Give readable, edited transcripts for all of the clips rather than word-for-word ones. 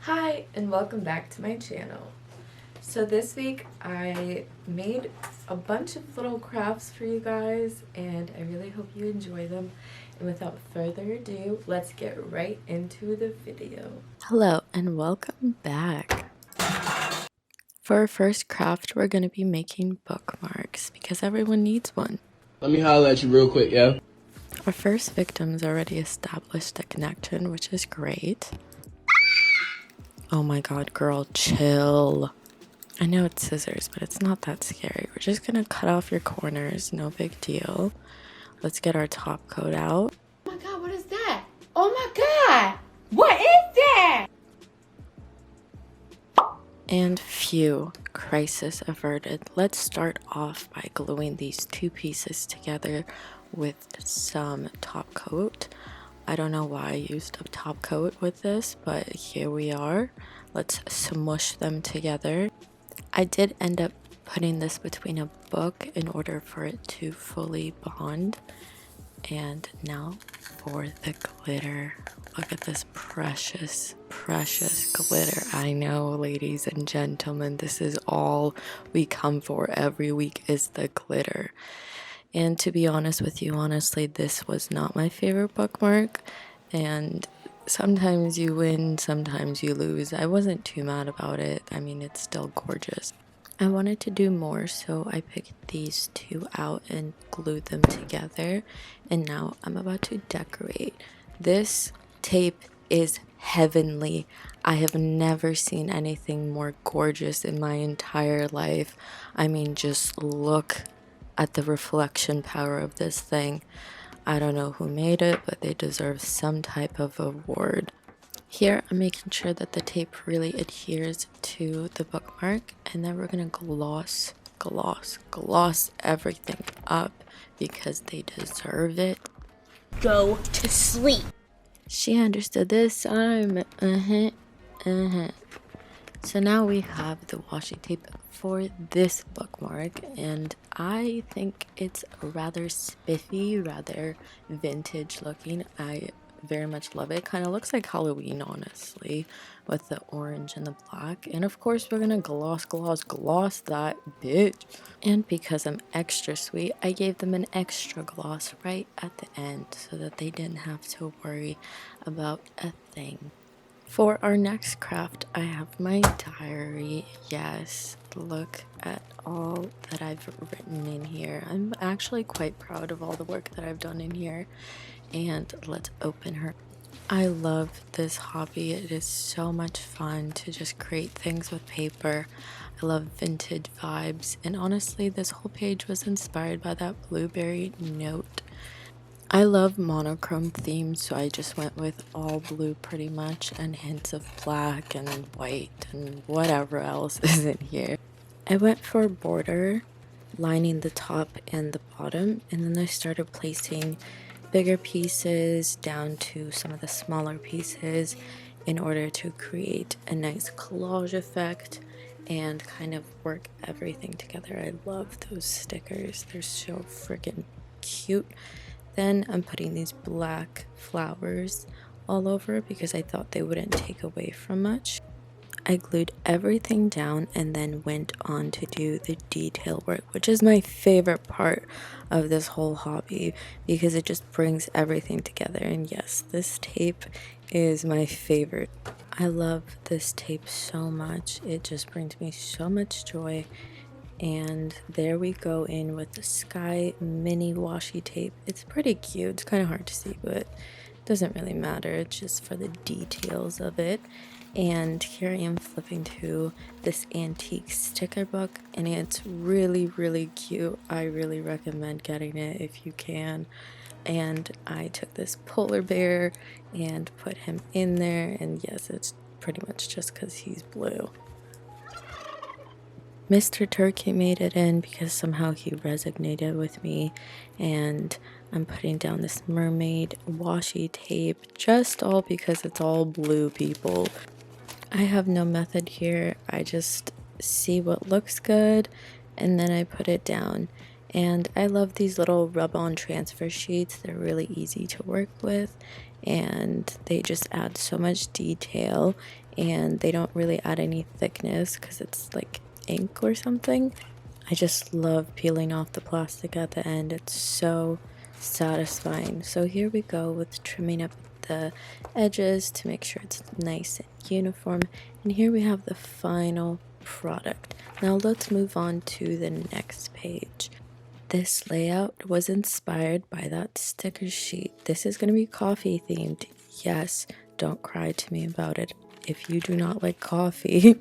Hi and welcome back to my channel. So this week I made a bunch of little crafts for you guys and I really hope you enjoy them. And without further ado, let's get right into the video. Hello and welcome back. For our first craft, we're going to be making bookmarks because everyone needs one. Let me holler at you real quick, yeah? Our first victim's already established a connection, which is great. Oh my god, girl, chill. I know it's scissors, but it's not that scary. We're just gonna cut off your corners, no big deal. Let's get our top coat out. Oh my god, what is that? Oh my god! What is that? And phew, crisis averted. Let's start off by gluing these two pieces together with some top coat. I don't know why I used a top coat with this, but here we are. Let's smush them together. I did end up putting this between a book in order for it to fully bond. And now for the glitter. Look at this precious, precious glitter. I know, ladies and gentlemen, this is all we come for every week is the glitter. And to be honest with you, honestly, this was not my favorite bookmark. And sometimes you win, sometimes you lose. I wasn't too mad about it. I mean, it's still gorgeous. I wanted to do more, so I picked these two out and glued them together. And now I'm about to decorate. This tape is heavenly. I have never seen anything more gorgeous in my entire life. I mean, just look at the reflection power of this thing. I don't know who made it, but they deserve some type of award. Here, I'm making sure that the tape really adheres to the bookmark, and then we're gonna gloss everything up because they deserve it. Go to sleep. She understood this time. So now we have the washi tape for this bookmark, and I think it's rather spiffy, rather vintage looking. I very much love it. Kind of looks like Halloween, honestly, with the orange and the black. And of course, we're gonna gloss that bitch. And because I'm extra sweet, I gave them an extra gloss right at the end so that they didn't have to worry about a thing. For our next craft, I have my diary. Yes, look at all that I've written in here. I'm actually quite proud of all the work that I've done in here. And let's open her. I love this hobby. It is so much fun to just create things with paper. I love vintage vibes. And honestly, this whole page was inspired by that blueberry note. I love monochrome themes, so I just went with all blue pretty much and hints of black and white and whatever else is in here. I went for a border lining the top and the bottom, and then I started placing bigger pieces down to some of the smaller pieces in order to create a nice collage effect and kind of work everything together. I love those stickers. They're so freaking cute. Then I'm putting these black flowers all over because I thought they wouldn't take away from much. I glued everything down and then went on to do the detail work, which is my favorite part of this whole hobby because it just brings everything together. And yes, this tape is my favorite. I love this tape so much. It just brings me so much joy. And there we go in with the Sky mini washi tape. It's pretty cute. It's kind of hard to see, but it doesn't really matter. It's just for the details of it. And here I am flipping to this antique sticker book, and it's really, really cute. I really recommend getting it if you can. And I took this polar bear and put him in there, and yes, it's pretty much just because he's blue. Mr. Turkey made it in because somehow he resonated with me, and I'm putting down this mermaid washi tape just all because it's all blue, people. I have no method here. I just see what looks good and then I put it down. And I love these little rub-on transfer sheets. They're really easy to work with. and they just add so much detail, and they don't really add any thickness because it's like ink or something. I just love peeling off the plastic at the end. It's so satisfying. So here we go with trimming up the edges to make sure it's nice and uniform. And here we have the final product. Now let's move on to the next page. This layout was inspired by that sticker sheet. This is going to be coffee themed. Yes, don't cry to me about it if you do not like coffee.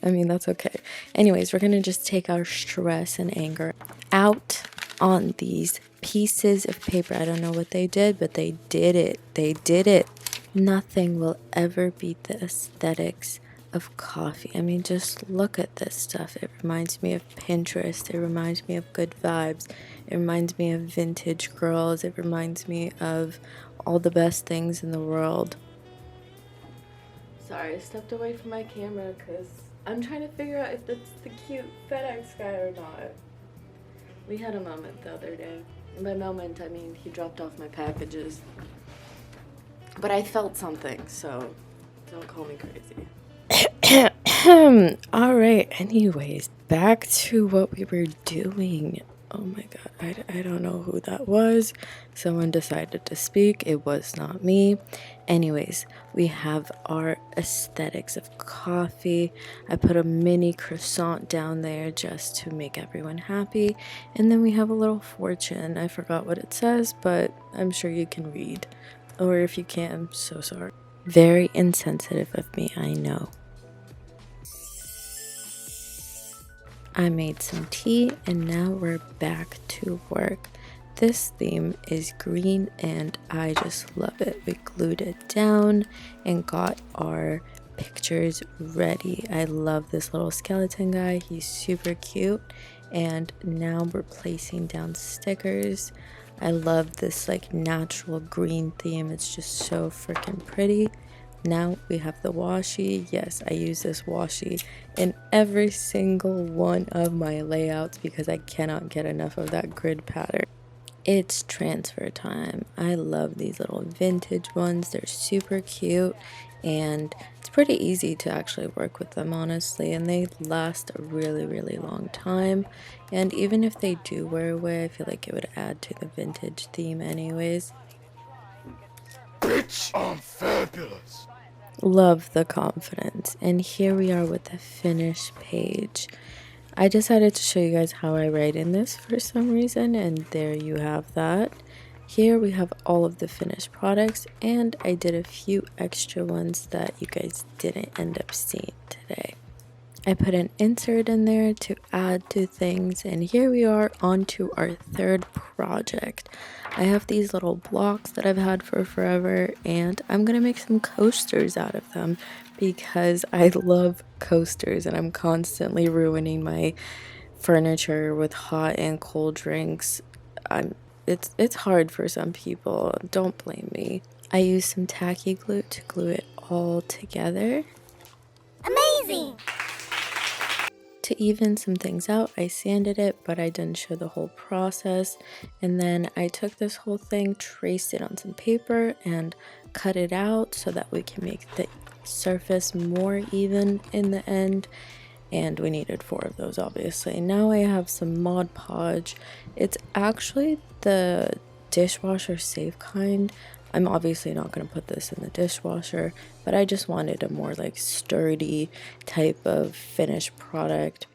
I mean, that's okay. Anyways, we're gonna just take our stress and anger out on these pieces of paper. I don't know what they did, but they did it. They did it. Nothing will ever beat the aesthetics of coffee. I mean, just look at this stuff. It reminds me of Pinterest. It reminds me of good vibes. It reminds me of vintage girls. It reminds me of all the best things in the world. Sorry, I stepped away from my camera because I'm trying to figure out if that's the cute FedEx guy or not. We had a moment the other day. And by moment, I mean he dropped off my packages. But I felt something, so don't call me crazy. Alright, anyways, back to what we were doing. Oh my god, I don't know who that was. Someone decided to speak. It was not me. Anyways, we have our aesthetics of coffee. I put a mini croissant down there just to make everyone happy. And then we have a little fortune. I forgot what it says, but I'm sure you can read. Or if you can't, I'm so sorry. Very insensitive of me, I know. I made some tea and now we're back to work. This theme is green and I just love it. We glued it down and got our pictures ready. I love this little skeleton guy. He's super cute. And now we're placing down stickers. I love this like natural green theme. It's just so freaking pretty. Now we have the washi. Yes, I use this washi in every single one of my layouts because I cannot get enough of that grid pattern. It's transfer time. I love these little vintage ones. They're super cute and it's pretty easy to actually work with them, honestly, and they last a really long time. And even if they do wear away, I feel like it would add to the vintage theme anyways. Bitch, I'm fabulous. Love the confidence. And here we are with the finished page. I decided to show you guys how I write in this for some reason, and there you have that. Here we have all of the finished products, and I did a few extra ones that you guys didn't end up seeing today. I put an insert in there to add to things, and here we are on to our third project. I have these little blocks that I've had for forever, and I'm gonna make some coasters out of them because I love coasters and I'm constantly ruining my furniture with hot and cold drinks. It's hard for some people, don't blame me. I used some tacky glue to glue it all together. Amazing! To even some things out, I sanded it, but I didn't show the whole process. And then I took this whole thing, traced it on some paper, and cut it out so that we can make the surface more even in the end. And we needed 4 of those, obviously. Now I have some Mod Podge. It's actually the dishwasher safe kind. I'm obviously not going to put this in the dishwasher, but I just wanted a more like sturdy type of finished product.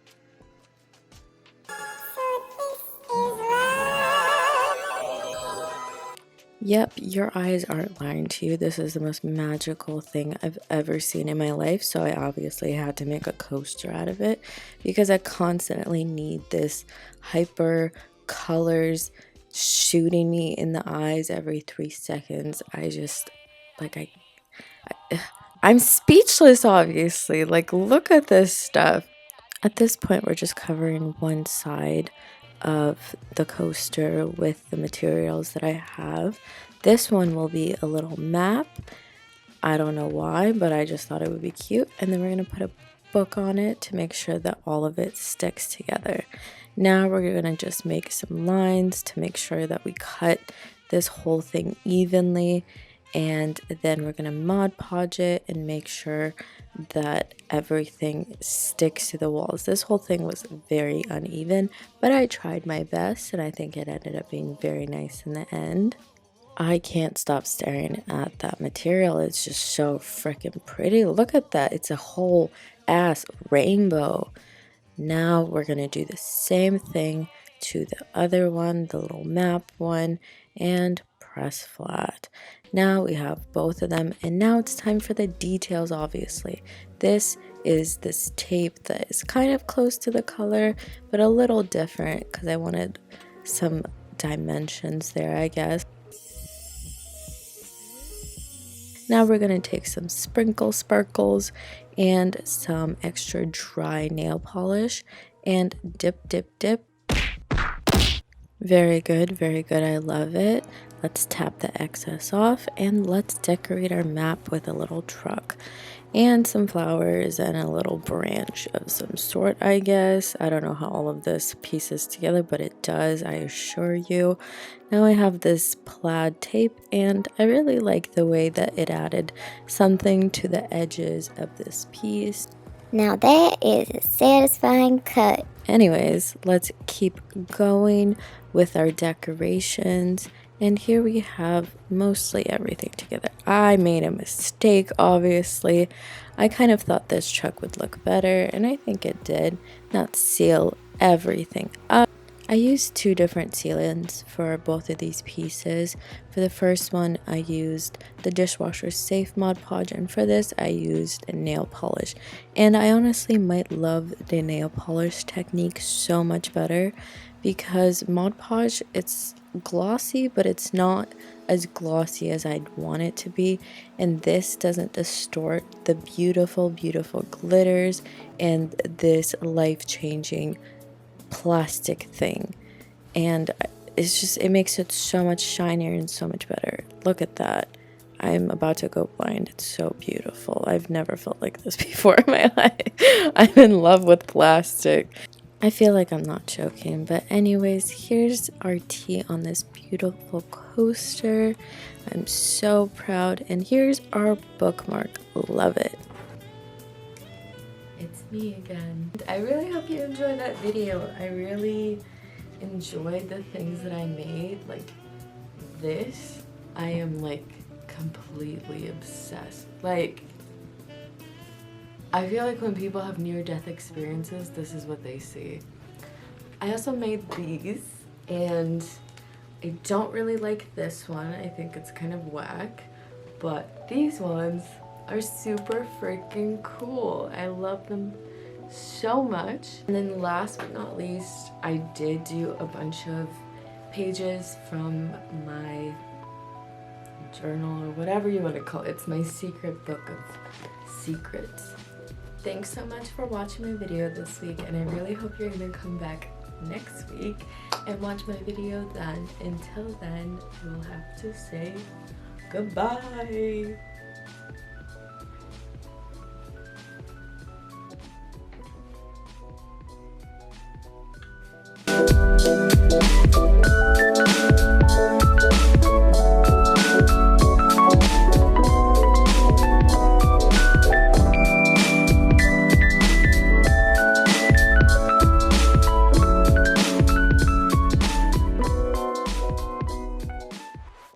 Yep, your eyes aren't lying to you. This is the most magical thing I've ever seen in my life, so I obviously had to make a coaster out of it because I constantly need this hyper colors shooting me in the eyes every 3 seconds. I just like I'm speechless, obviously. Like, look at this stuff. At this point, we're just covering one side of the coaster with the materials that I have. This one will be a little map. I don't know why, but I just thought it would be cute. And then we're gonna put a book on it to make sure that all of it sticks together. Now we're gonna just make some lines to make sure that we cut this whole thing evenly. and then we're gonna Mod Podge it and make sure that everything sticks to the walls. This whole thing was very uneven, but I tried my best and I think it ended up being very nice in the end. I can't stop staring at that material. It's just so freaking pretty. Look at that. It's a whole ass rainbow. Now we're going to do the same thing to the other one, the little map one, and press flat. Now we have both of them, and now it's time for the details, obviously. This is this tape that is kind of close to the color, but a little different because I wanted some dimensions there, I guess. Now we're going to take some sprinkle sparkles and some extra dry nail polish and dip, dip, dip. Very good, very good. I love it. Let's tap the excess off and let's decorate our map with a little truck and some flowers and a little branch of some sort, I guess. I don't know how all of this pieces together, but it does, I assure you. Now I have this plaid tape and I really like the way that it added something to the edges of this piece. Now that is a satisfying cut. Anyways, let's keep going with our decorations. And here we have mostly everything together. I made a mistake, obviously. I kind of thought this truck would look better, and I think it did. Not seal everything up. I used two different sealants for both of these pieces. For the first one, I used the dishwasher safe Mod Podge, and for this, I used a nail polish. And I honestly might love the nail polish technique so much better because Mod Podge, it's glossy, but it's not as glossy as I'd want it to be. And this doesn't distort the beautiful, beautiful glitters and this life-changing plastic thing, and it's just, it makes it so much shinier and so much better. Look at that. I'm about to go blind. It's so beautiful. I've never felt like this before in my life. I'm in love with plastic. I feel like I'm not joking, but anyways, here's our tea on this beautiful coaster. I'm so proud, and here's our bookmark. Love it. It's me again. I really hope you enjoyed that video. I really enjoyed the things that I made. Like this, I am like completely obsessed. Like, I feel like when people have near-death experiences, this is what they see. I also made these, and I don't really like this one. I think it's kind of whack, but these ones are super freaking cool. I love them so much. And then last but not least, I did do a bunch of pages from my journal or whatever you want to call it. It's my secret book of secrets. Thanks so much for watching my video this week, and I really hope you're gonna come back next week and watch my video then. Until then, we'll have to say goodbye.